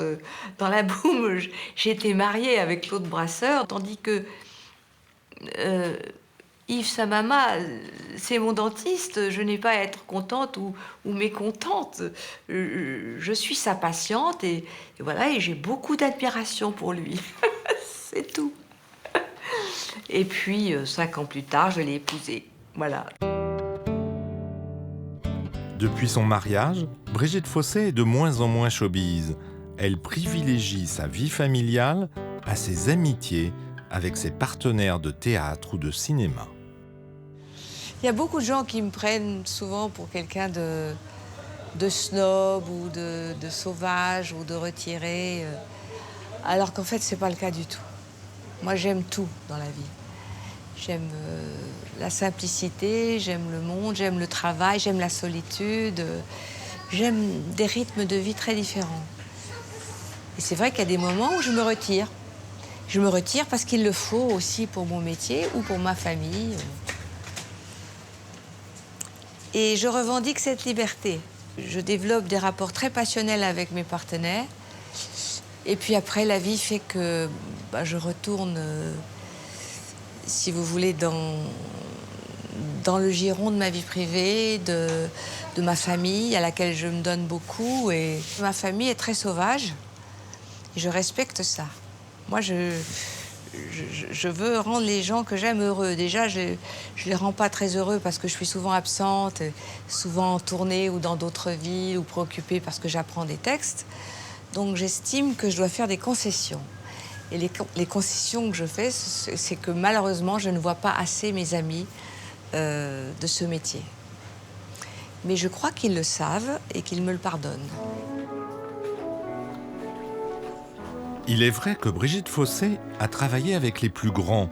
Dans la boum, j'étais mariée avec Claude Brasseur, tandis que Yves Samama, c'est mon dentiste. Je n'ai pas à être contente ou mécontente. Je suis sa patiente et voilà, et j'ai beaucoup d'admiration pour lui. C'est tout. » Et puis, 5 ans plus tard, je l'ai épousé. Voilà. Depuis son mariage, Brigitte Fossé est de moins en moins showbiz. Elle privilégie sa vie familiale à ses amitiés avec ses partenaires de théâtre ou de cinéma. Il y a beaucoup de gens qui me prennent souvent pour quelqu'un de snob ou de sauvage ou de retiré, alors qu'en fait, c'est pas le cas du tout. Moi, j'aime tout dans la vie. J'aime la simplicité, j'aime le monde, j'aime le travail, j'aime la solitude. J'aime des rythmes de vie très différents. Et c'est vrai qu'il y a des moments où je me retire. Je me retire parce qu'il le faut aussi pour mon métier ou pour ma famille. Et je revendique cette liberté. Je développe des rapports très passionnels avec mes partenaires. Et puis après, la vie fait que je retourne, si vous voulez, dans le giron de ma vie privée, de ma famille, à laquelle je me donne beaucoup. Et ma famille est très sauvage. Et je respecte ça. Moi, je veux rendre les gens que j'aime heureux. Déjà, je les rends pas très heureux parce que je suis souvent absente, souvent en tournée ou dans d'autres villes ou préoccupée parce que j'apprends des textes. Donc, j'estime que je dois faire des concessions. Et les concessions que je fais, c'est que malheureusement, je ne vois pas assez mes amis de ce métier. Mais je crois qu'ils le savent et qu'ils me le pardonnent. Il est vrai que Brigitte Fossé a travaillé avec les plus grands.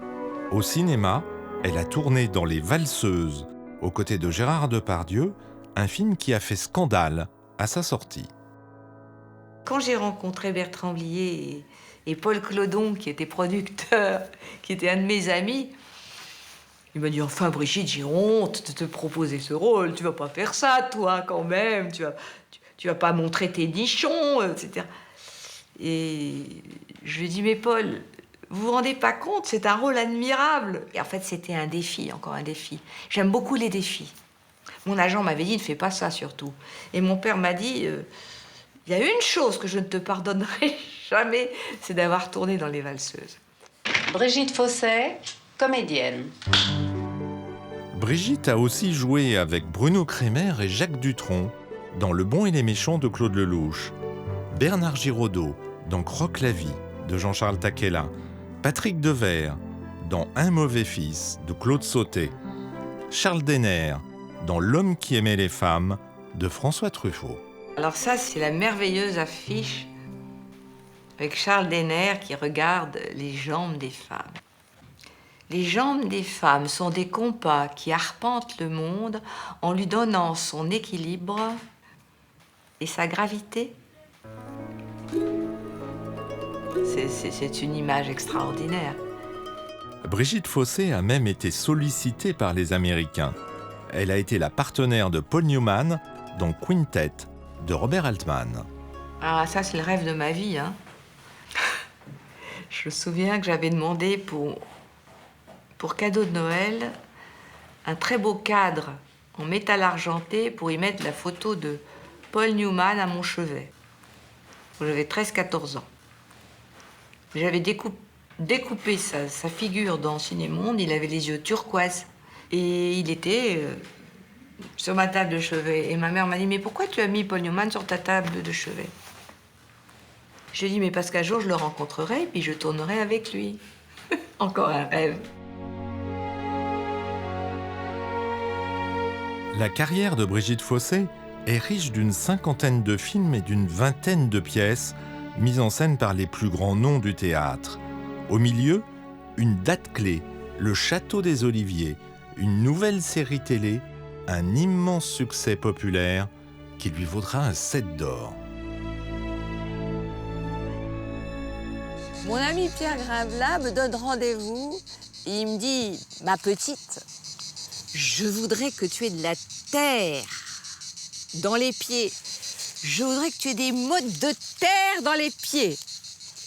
Au cinéma, elle a tourné dans Les Valseuses, aux côtés de Gérard Depardieu, un film qui a fait scandale à sa sortie. Quand j'ai rencontré Bertrand Blier et Paul Claudon, qui était producteur, qui était un de mes amis, il m'a dit « Enfin, Brigitte, j'ai honte de te proposer ce rôle. Tu vas pas faire ça, toi, quand même. Tu vas pas montrer tes nichons, etc. » Et je lui ai dit « Mais Paul, vous vous rendez pas compte, c'est un rôle admirable. » Et en fait, c'était un défi, encore un défi. J'aime beaucoup les défis. Mon agent m'avait dit « Ne fais pas ça, surtout. » Et mon père m'a dit « Il y a une chose que je ne te pardonnerai jamais, c'est d'avoir tourné dans Les Valseuses. » Brigitte Fossé, comédienne. Brigitte a aussi joué avec Bruno Kremer et Jacques Dutronc dans Le Bon et les Méchants de Claude Lelouch, Bernard Giraudot dans Croque la vie de Jean-Charles Taquella, Patrick Devers dans Un mauvais fils de Claude Sautet, Charles Denner dans L'homme qui aimait les femmes de François Truffaut. Alors ça, c'est la merveilleuse affiche avec Charles Denner qui regarde les jambes des femmes. Les jambes des femmes sont des compas qui arpentent le monde en lui donnant son équilibre et sa gravité. C'est une image extraordinaire. Brigitte Fossé a même été sollicitée par les Américains. Elle a été la partenaire de Paul Newman dans Quintet de Robert Altman. Ah, ça, c'est le rêve de ma vie, hein. Je me souviens que j'avais demandé pour cadeau de Noël un très beau cadre en métal argenté pour y mettre la photo de Paul Newman à mon chevet. J'avais 13-14 ans. J'avais découpé sa figure dans Cinémonde. Il avait les yeux turquoises. Et il était sur ma table de chevet. Et ma mère m'a dit « Mais pourquoi tu as mis Paul Newman sur ta table de chevet ?» Je lui ai dit « Mais parce qu'un jour, je le rencontrerai et puis je tournerai avec lui. » Encore un rêve. La carrière de Brigitte Fossé est riche d'une 50aine de films et d'une 20aine de pièces mises en scène par les plus grands noms du théâtre. Au milieu, une date clé, Le Château des Oliviers, une nouvelle série télé, un immense succès populaire qui lui vaudra un 7 d'or. Mon ami Pierre Grimblat me donne rendez-vous et il me dit « Ma petite, je voudrais que tu aies de la terre dans les pieds. Je voudrais que tu aies des mottes de terre dans les pieds. »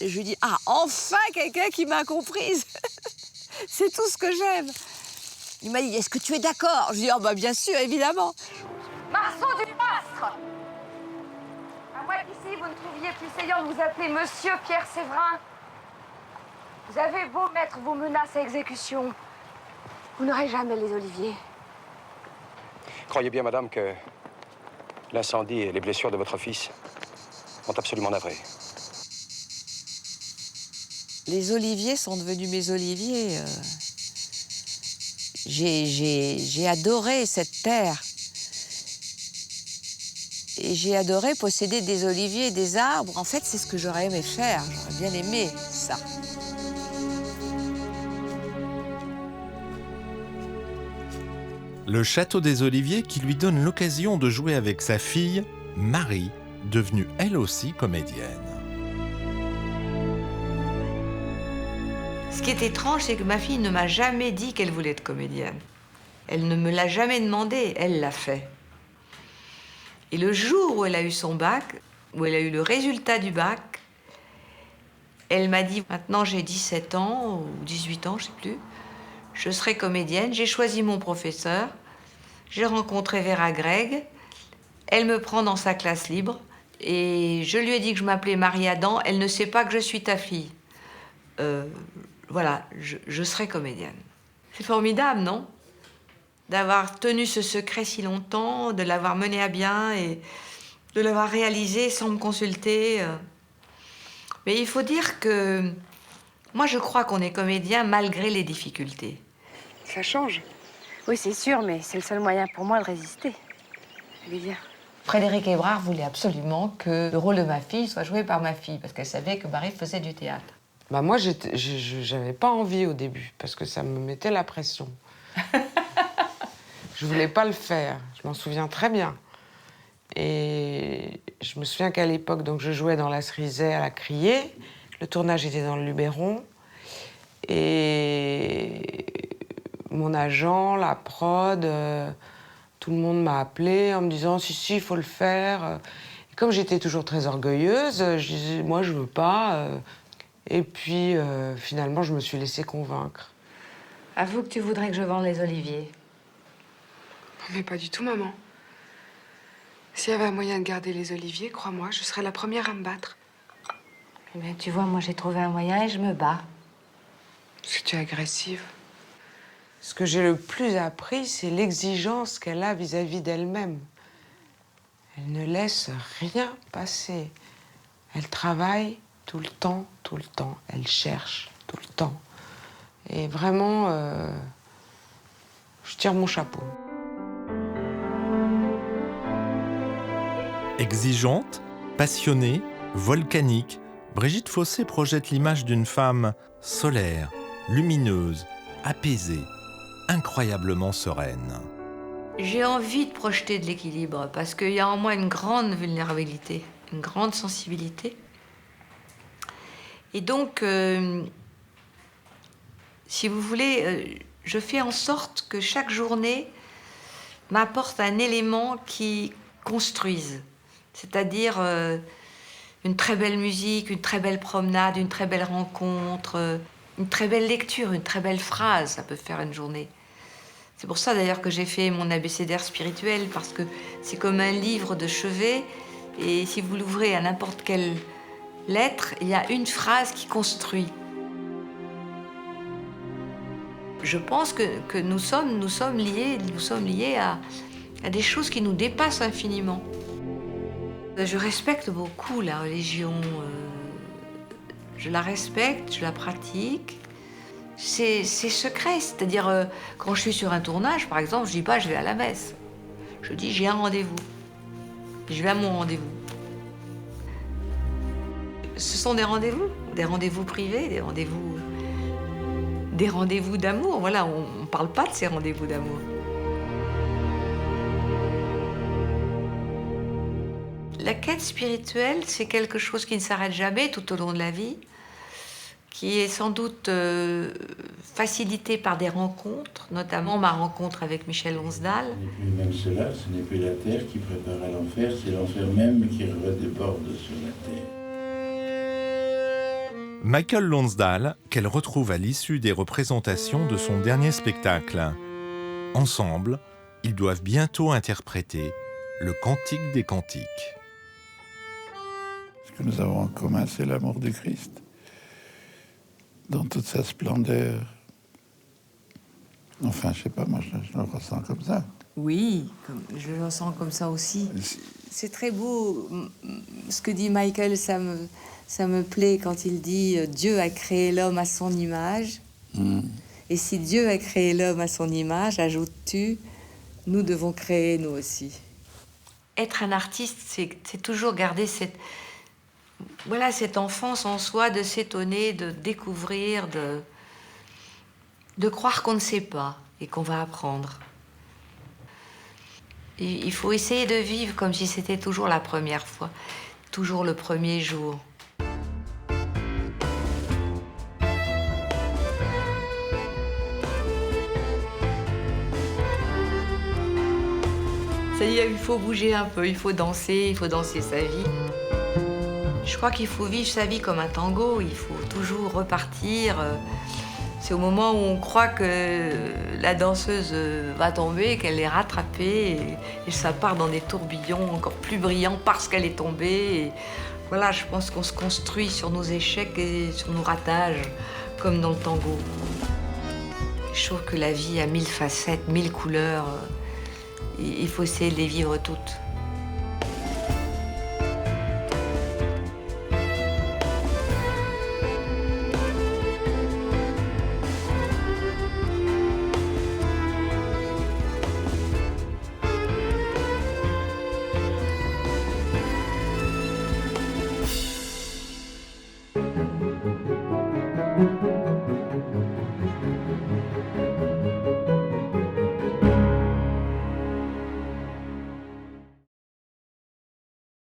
Et je lui dis « Ah, enfin quelqu'un qui m'a comprise. C'est tout ce que j'aime. » Il m'a dit « Est-ce que tu es d'accord ?» Je lui dis « Ah, bah bien sûr, évidemment. » Marceau du Mastre! À moins qu'ici, vous ne trouviez plus saignant de vous appeler Monsieur Pierre Séverin. Vous avez beau mettre vos menaces à exécution, vous n'aurez jamais les oliviers. Croyez bien, madame, que l'incendie et les blessures de votre fils sont absolument navrés. Les oliviers sont devenus mes oliviers. J'ai adoré cette terre. Et j'ai adoré posséder des oliviers et des arbres. En fait, c'est ce que j'aurais aimé faire. J'aurais bien aimé ça. le Château des Oliviers qui lui donne l'occasion de jouer avec sa fille, Marie, devenue elle aussi comédienne. Ce qui est étrange, c'est que ma fille ne m'a jamais dit qu'elle voulait être comédienne. Elle ne me l'a jamais demandé, elle l'a fait. Et le jour où elle a eu son bac, où elle a eu le résultat du bac, elle m'a dit, maintenant j'ai 17 ans ou 18 ans, je ne sais plus, je serai comédienne, j'ai choisi mon professeur, j'ai rencontré Vera Gregg, elle me prend dans sa classe libre et je lui ai dit que je m'appelais Marie Adam, elle ne sait pas que je suis ta fille. Voilà, je serai comédienne. C'est formidable, non? D'avoir tenu ce secret si longtemps, de l'avoir mené à bien et de l'avoir réalisé sans me consulter. Mais il faut dire que moi, je crois qu'on est comédien malgré les difficultés. Ça change. Oui, c'est sûr, mais c'est le seul moyen pour moi de résister. Olivia. Frédéric Hébrard voulait absolument que le rôle de ma fille soit joué par ma fille, parce qu'elle savait que Marie faisait du théâtre. Bah moi, j'avais pas envie au début, parce que ça me mettait la pression. Je voulais pas le faire, je m'en souviens très bien. Et je me souviens qu'à l'époque, donc je jouais dans la Cerisay à la Criée. Le tournage était dans le Luberon. Et mon agent, la prod, tout le monde m'a appelée en me disant si, il faut le faire. Et comme j'étais toujours très orgueilleuse, je disais moi, je veux pas. Et puis, finalement, je me suis laissée convaincre. Avoue que tu voudrais que je vende les oliviers. Mais pas du tout, maman. S'il y avait un moyen de garder les oliviers, crois-moi, je serais la première à me battre. Eh bien, tu vois, moi, j'ai trouvé un moyen et je me bats. Parce que tu es agressive. Ce que j'ai le plus appris, c'est l'exigence qu'elle a vis-à-vis d'elle-même. Elle ne laisse rien passer. Elle travaille tout le temps. Elle cherche tout le temps. Et vraiment, je tire mon chapeau. Exigeante, passionnée, volcanique, Brigitte Fossé projette l'image d'une femme solaire, lumineuse, apaisée, incroyablement sereine. J'ai envie de projeter de l'équilibre parce qu'il y a en moi une grande vulnérabilité, une grande sensibilité. Et donc, si vous voulez, je fais en sorte que chaque journée m'apporte un élément qui construise. C'est-à-dire une très belle musique, une très belle promenade, une très belle rencontre, une très belle lecture, une très belle phrase, ça peut faire une journée. C'est pour ça d'ailleurs que j'ai fait mon abécédaire spirituel, parce que c'est comme un livre de chevet, et si vous l'ouvrez à n'importe quelle lettre, il y a une phrase qui construit. Je pense que nous sommes liés à des choses qui nous dépassent infiniment. Je respecte beaucoup la religion. Je la respecte, je la pratique. C'est secret, c'est-à-dire quand je suis sur un tournage, par exemple, je dis pas je vais à la messe. Je dis j'ai un rendez-vous. Je vais à mon rendez-vous. Ce sont des rendez-vous privés, des rendez-vous d'amour. Voilà, on parle pas de ces rendez-vous d'amour. La quête spirituelle, c'est quelque chose qui ne s'arrête jamais tout au long de la vie, qui est sans doute facilité par des rencontres, notamment ma rencontre avec Michel Lonsdal. Et puis même cela, ce n'est plus la terre qui prépare à l'enfer, c'est l'enfer même qui redéborde sur la terre. Michael Lonsdal, qu'elle retrouve à l'issue des représentations de son dernier spectacle. Ensemble, ils doivent bientôt interpréter le Cantique des Cantiques. Ce que nous avons en commun, c'est l'amour du Christ, dans toute sa splendeur. Enfin, je sais pas, moi, je le ressens comme ça. Oui, je le ressens comme ça aussi. C'est très beau, ce que dit Michael, ça me plaît quand il dit « Dieu a créé l'homme à son image ». Et si Dieu a créé l'homme à son image, ajoutes-tu, nous devons créer nous aussi. Être un artiste, c'est toujours garder cette enfance en soi, de s'étonner, de découvrir, de croire qu'on ne sait pas et qu'on va apprendre. Il faut essayer de vivre comme si c'était toujours la première fois, toujours le premier jour. Ça y est, il faut bouger un peu, il faut danser sa vie. Je crois qu'il faut vivre sa vie comme un tango, il faut toujours repartir. C'est au moment où on croit que la danseuse va tomber, qu'elle est rattrapée, et ça part dans des tourbillons encore plus brillants parce qu'elle est tombée. Et voilà, je pense qu'on se construit sur nos échecs et sur nos ratages, comme dans le tango. Je trouve que la vie a 1000 facettes, 1000 couleurs. Il faut essayer de les vivre toutes. Thank you.